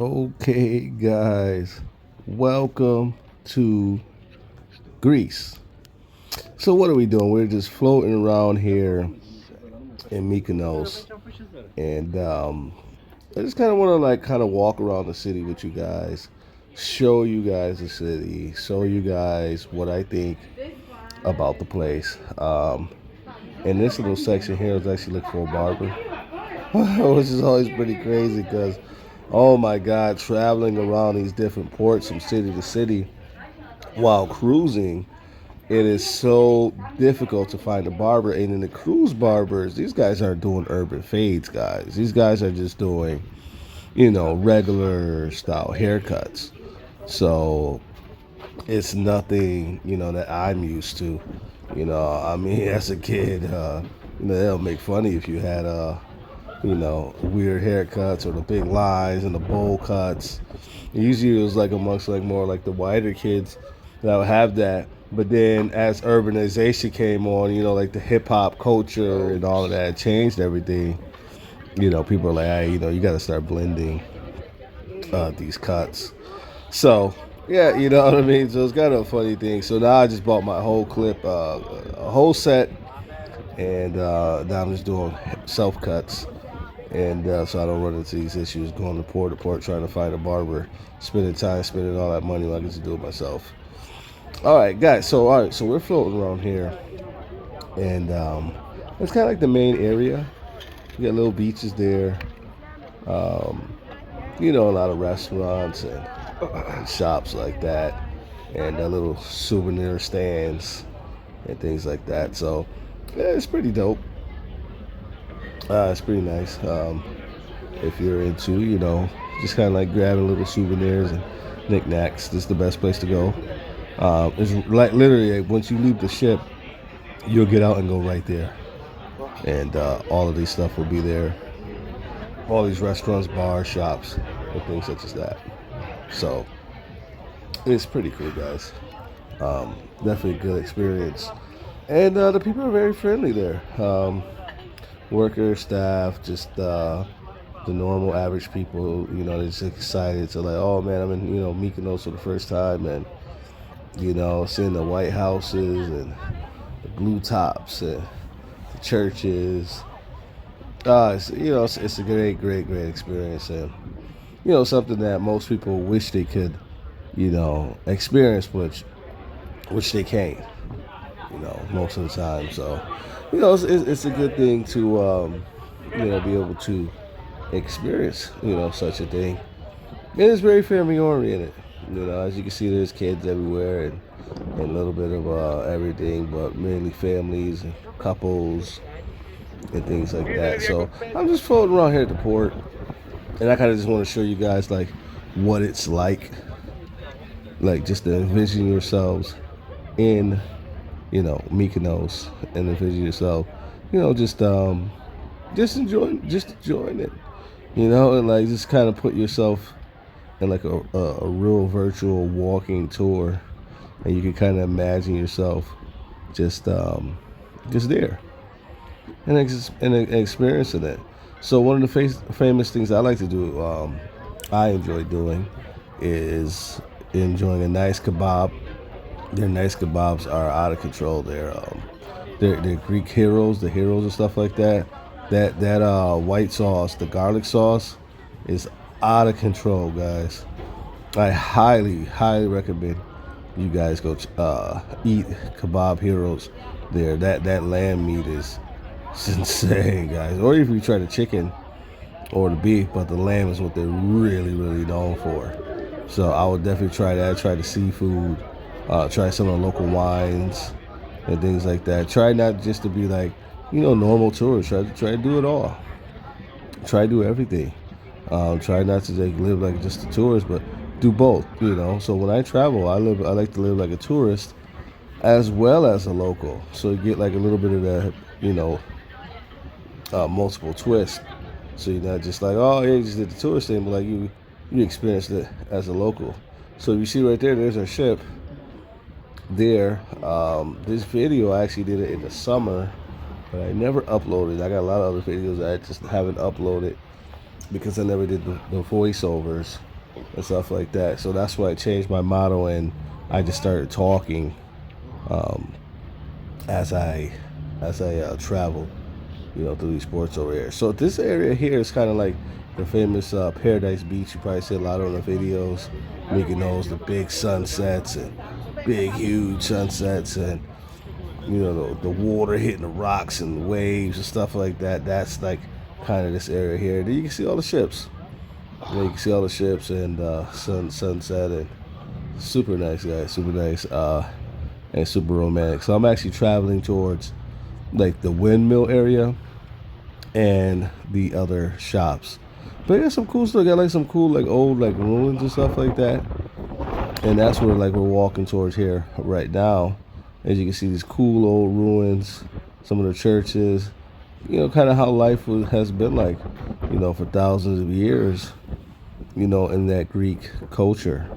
Okay, guys, welcome to Greece. So, what are we doing? We're just floating around here in Mykonos, and I just kind of want to kind of walk around the city with you guys, show you guys the city, show you guys what I think about the place. In this little section here, I was actually looking for a barber, which is always pretty crazy because, oh my God, traveling around these different ports from city to city while cruising, it is so difficult to find a barber. And in the cruise barbers, these guys aren't doing urban fades, guys. These guys are just doing, regular style haircuts. So it's nothing, that I'm used to. I mean, as a kid, they'll make fun of you if you had, weird haircuts or the big lines and the bowl cuts. Usually it was like amongst like more like the whiter kids that would have that. But then as urbanization came on, like the hip hop culture and all of that changed everything. People are like, hey, you got to start blending these cuts. So yeah, you know what I mean. So it's kind of a funny thing. So now I just bought my whole clip, a whole set, and now I'm just doing self cuts, and so I don't run into these issues going to port trying to find a barber, spending time, spending all that money when I get to do it myself. All right, guys. So all right, so we're floating around here, and it's kind of like the main area. We got little beaches there. Um, a lot of restaurants and shops like that, and little souvenir stands and things like that. So yeah, it's pretty dope. It's pretty nice. If you're into, just kind of like grabbing little souvenirs and knickknacks, this is the best place to go. It's like literally like, once you leave the ship, you'll get out and go right there, and all of these stuff will be there. All these restaurants, bars, shops, and things such as that. So it's pretty cool, guys. Definitely a good experience, and the people are very friendly there. Workers, staff, just the normal average people, they're just excited to like, oh man, I'm in, Mykonos for the first time, and seeing the White Houses and the blue tops and the churches. It's a great, great, great experience, and something that most people wish they could, experience, which they can't, most of the time. So, it's a good thing to, be able to experience, such a thing. And it's very family oriented. As you can see, there's kids everywhere and a little bit of everything, but mainly families and couples and things like that. So I'm just floating around here at the port, and I kind of just want to show you guys like what it's like just to envision yourselves in, Mykonos, and envision yourself, just enjoying it, and like just kind of put yourself in like a real virtual walking tour, and you can kind of imagine yourself just just there and experiencing it. So one of the famous things I like to do, I enjoy doing, is enjoying a nice kebab. Their nice kebabs are out of control. They're Greek heroes, the heroes and stuff like that. That white sauce, the garlic sauce, is out of control, guys. I highly, highly recommend you guys go eat kebab heroes there. That lamb meat is it's insane, guys. Or if you try the chicken or the beef, but the lamb is what they're really, really known for. So I would definitely try that. Try the seafood. Try some of the local wines and things like that. Try not just to be like, normal tourists. Try to do it all. Try to do everything. Try not to like live like just a tourist, but do both. So when I travel, I like to live like a tourist as well as a local. So you get like a little bit of that, multiple twists. So you're not just like, oh, yeah, you just did the tourist thing, but like you experienced it as a local. So you see right there, there's our ship there. This video I actually did it in the summer, but I never uploaded. I got a lot of other videos I just haven't uploaded. because I never did the voiceovers and stuff like that. So that's why I changed my motto, and I just started talking um, as I travel, through these sports over here. So this area here is kind of like the famous Paradise Beach. You probably see a lot on the videos. Mykonos, the big sunsets and big, huge sunsets, and the water hitting the rocks and the waves and stuff like that. That's like kind of this area here. Then you can see all the ships. You can see all the ships and sunset, and super nice, guys. Super nice and super romantic. So I'm actually traveling towards like the windmill area and the other shops. But I got some cool stuff. I got like some cool like old like ruins and stuff like that. And that's where like we're walking towards here right now. As you can see, these cool old ruins, some of the churches, kind of how life has been like, for thousands of years, in that Greek culture.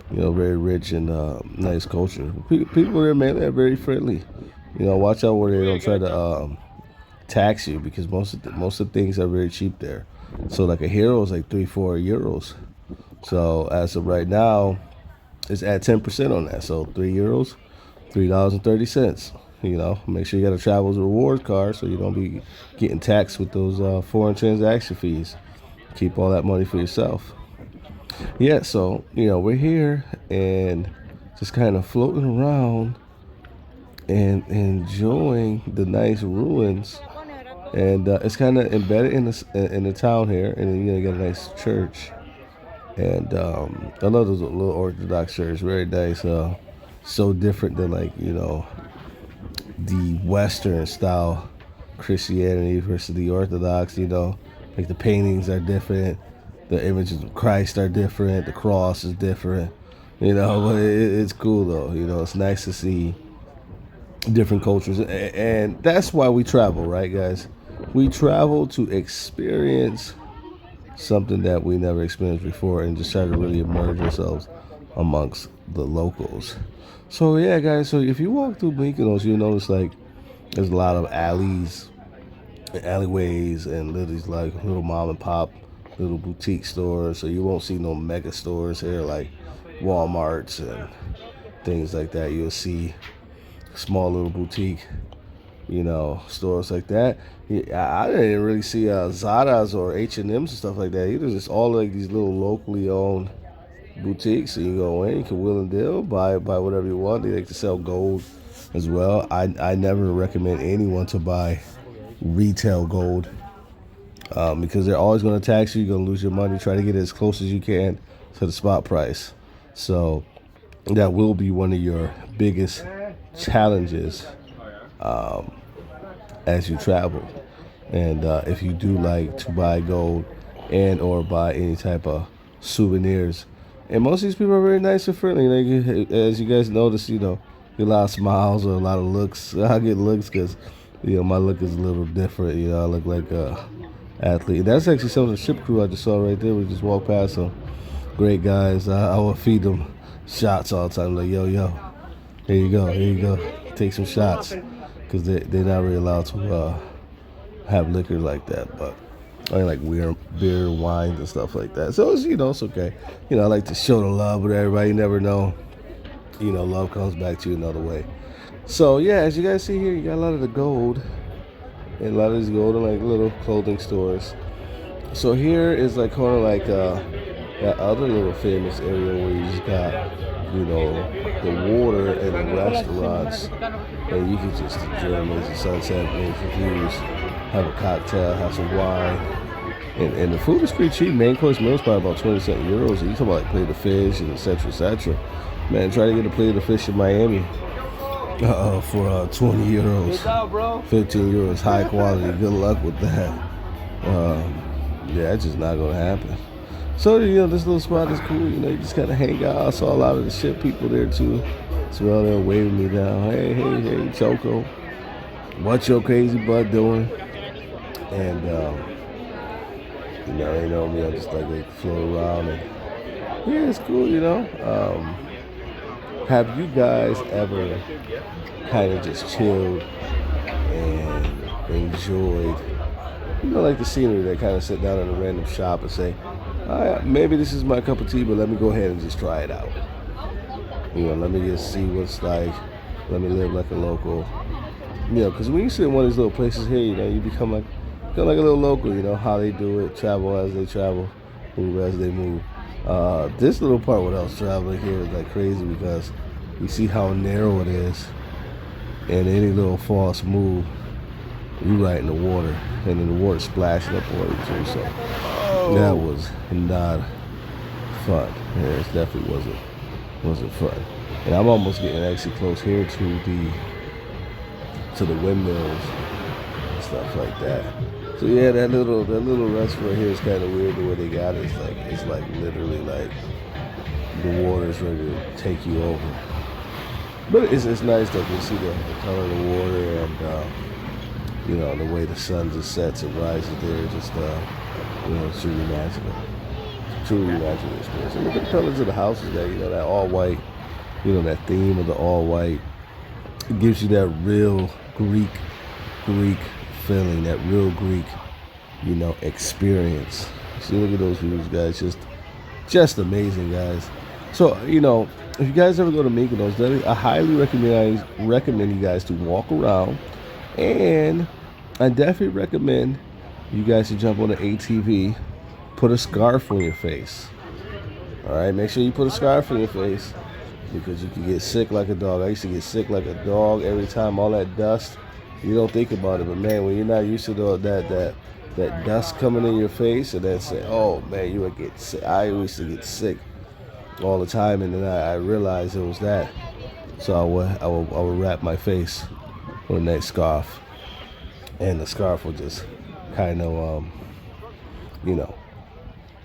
Very rich and nice culture. People there, man, they're very friendly. Watch out where they don't try to tax you, because most of the things are very cheap there. So like a hero is like 3-4 euros. So as of right now, it's at 10% on that. So €3, $3.30. Make sure you got a travel's rewards card so you don't be getting taxed with those foreign transaction fees. Keep all that money for yourself. Yeah, so we're here and just kind of floating around and enjoying the nice ruins, and it's kind of embedded in the town here, and then you got a nice church, and I love those little Orthodox churches, very nice. So different than like the Western style Christianity versus the Orthodox. Like the paintings are different, the images of Christ are different, the cross is different. But it's cool though. It's nice to see different cultures, and that's why we travel, right, guys? We travel to experience something that we never experienced before, and just try to really immerse ourselves amongst the locals. So yeah, guys, so if you walk through Mykonos, you'll notice like there's a lot of alleys and alleyways and these like little mom and pop little boutique stores. So you won't see no mega stores here like Walmarts and things like that. You'll see small little boutique stores like that. I didn't really see Zara's or H&M's and stuff like that either. Just all like these little locally owned boutiques. So you go in, you can wheel and deal, buy whatever you want. They like to sell gold as well. I never recommend anyone to buy retail gold because they're always going to tax you. You're going to lose your money. Try to get it as close as you can to the spot price. So that will be one of your biggest challenges as you travel. And if you do like to buy gold and or buy any type of souvenirs, and most of these people are very nice and friendly. Like, as you guys notice, get a lot of smiles or a lot of looks. I get looks because my look is a little different. I look like a athlete. And that's actually some of the ship crew I just saw right there. We just walked past them. Great guys. I will feed them shots all the time. Like, yo, here you go. Take some shots, because they're not really allowed to have liquor like that. But I like beer, wine, and stuff like that. So it's, it's okay. I like to show the love with everybody. You never know. Love comes back to you another way. So yeah, as you guys see here, you got a lot of the gold, and a lot of these gold in like little clothing stores. So here is like kind of like that other little famous area where you just got the water and the restaurants, and you can just enjoy amazing sunset, amazing views, have a cocktail, have some wine, and the food is pretty cheap. Main course meal is probably about 27 euros. And you talk about like plate of fish and etc. Man, try to get a plate of fish in Miami for 20 euros, 15 euros, high quality. Good luck with that. Yeah, it's just not gonna happen. So this little spot is cool. You just kind of hang out. I saw a lot of the ship people there too. So they're waving me down. Hey, Choco, what your crazy butt doing? And they know me. I just like to float around, and yeah, it's cool. Have you guys ever kind of just chilled and enjoyed like the scenery. They kind of sit down in a random shop and say, maybe this is my cup of tea, but let me go ahead and just try it out. Let me just see what's like. Let me live like a local. Because when you sit in one of these little places here, you become like a little local. How they do it, travel as they travel, move as they move. This little part where I was traveling here is like crazy because you see how narrow it is, and any little false move, you right in the water, and then the water splashing up on you too. So that was not fun. Yeah, it definitely wasn't fun. And I'm almost getting actually close here to the windmills and stuff like that. So yeah, that little restaurant here is kind of weird the way they got it. It's like literally like the water's ready to take you over. But it's nice that you see the color of the water and the way the sun just sets and rises there. Just it's truly magical. Truly magical experience. And look at the colors of the houses there. That all white. That theme of the all white. It gives you that real Greek feeling, that real Greek, experience. See, look at those views, guys. Just amazing, guys. So, if you guys ever go to Mykonos, I highly recommend you guys to walk around, and I definitely recommend you guys to jump on an ATV, put a scarf on your face. All right, make sure you put a scarf on your face because you can get sick like a dog. I used to get sick like a dog every time. All that dust, you don't think about it, but man, when you're not used to that dust coming in your face, and then say, oh man, you would get sick. I used to get sick all the time, and then I realized it was that. So I would wrap my face with a nice scarf, and the scarf would just kind of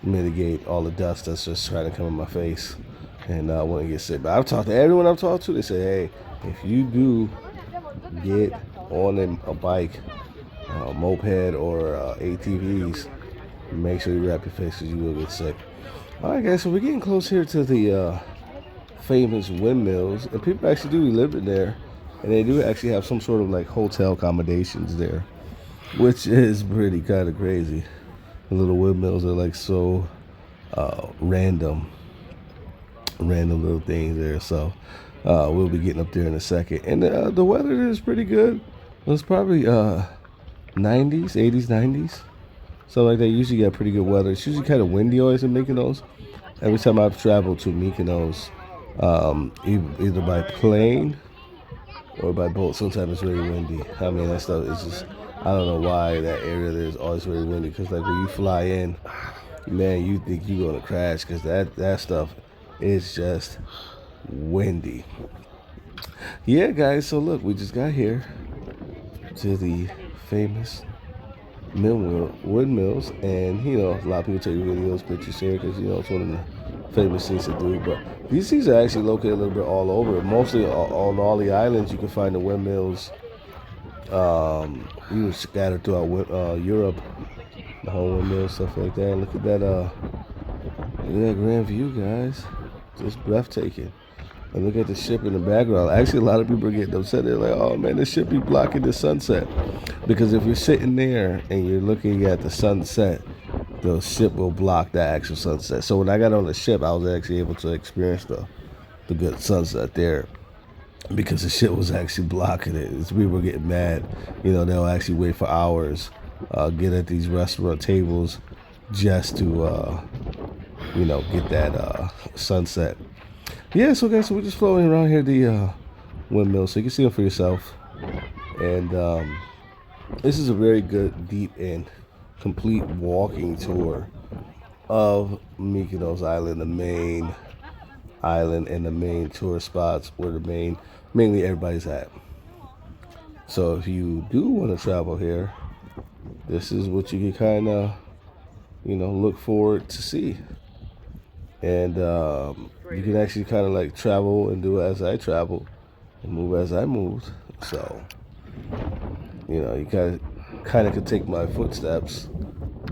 mitigate all the dust that's just trying to come in my face, and I wouldn't get sick. But I've talked to everyone I've talked to. They say, hey, if you do get on a bike, moped, or ATVs, make sure you wrap your face because you will get sick. All right, guys, so we're getting close here to the famous windmills, and people actually do live in there, and they do actually have some sort of like hotel accommodations there, which is pretty kind of crazy. The little windmills are like so random little things there. So we'll be getting up there in a second, and the weather is pretty good. It's probably 90s, 80s, 90s, something like that. Usually got pretty good weather. It's usually kind of windy always in Mykonos. Every time I've traveled to Mykonos, either by plane or by boat, sometimes it's very windy. I mean, that stuff is just, I don't know why that area there is always very windy, because like when you fly in, man, you think you're going to crash because that stuff is just windy. Yeah, guys, so look, we just got here to the famous windmills, and a lot of people take videos, pictures here because it's one of the famous things to do. But these things are actually located a little bit all over. Mostly on all the islands, you can find the windmills. Scattered throughout Europe, the whole windmill, stuff like that. Look at that grand view, guys. Just breathtaking. And look at the ship in the background. Actually, a lot of people are getting upset. They're like, oh man, the ship be blocking the sunset. Because if you're sitting there and you're looking at the sunset, the ship will block the actual sunset. So when I got on the ship, I was actually able to experience the good sunset there, because the ship was actually blocking it. People were getting mad. They'll actually wait for hours, get at these restaurant tables just to, get that sunset. Yeah, so guys, so we're just floating around here, the windmill, so you can see them for yourself. And this is a very good, deep, and complete walking tour of Mykonos Island, the main island and the main tourist spots where mainly everybody's at. So if you do want to travel here, this is what you can kind of, look forward to see. And you can actually kind of like travel and do as I travel and move as I moved. So, you kind of could take my footsteps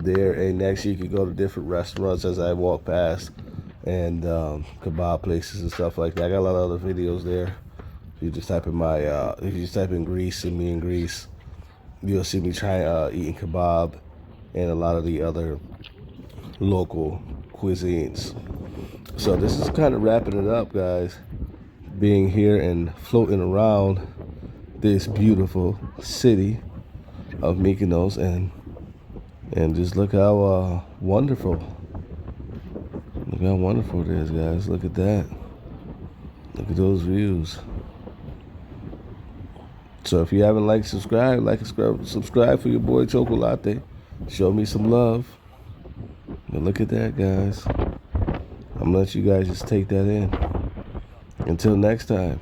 there, and actually you could go to different restaurants as I walk past, and kebab places and stuff like that. I got a lot of other videos there. If you just type in Greece and me in Greece, you'll see me trying eating kebab and a lot of the other local cuisines. So this is kind of wrapping it up, guys, being here and floating around this beautiful city of Mykonos, and just look how wonderful it is, guys. Look at that. Look at those views. So if you haven't liked, subscribe, subscribe for your boy Choco Latte. Show me some love. But look at that, guys. I'm gonna let you guys just take that in. Until next time.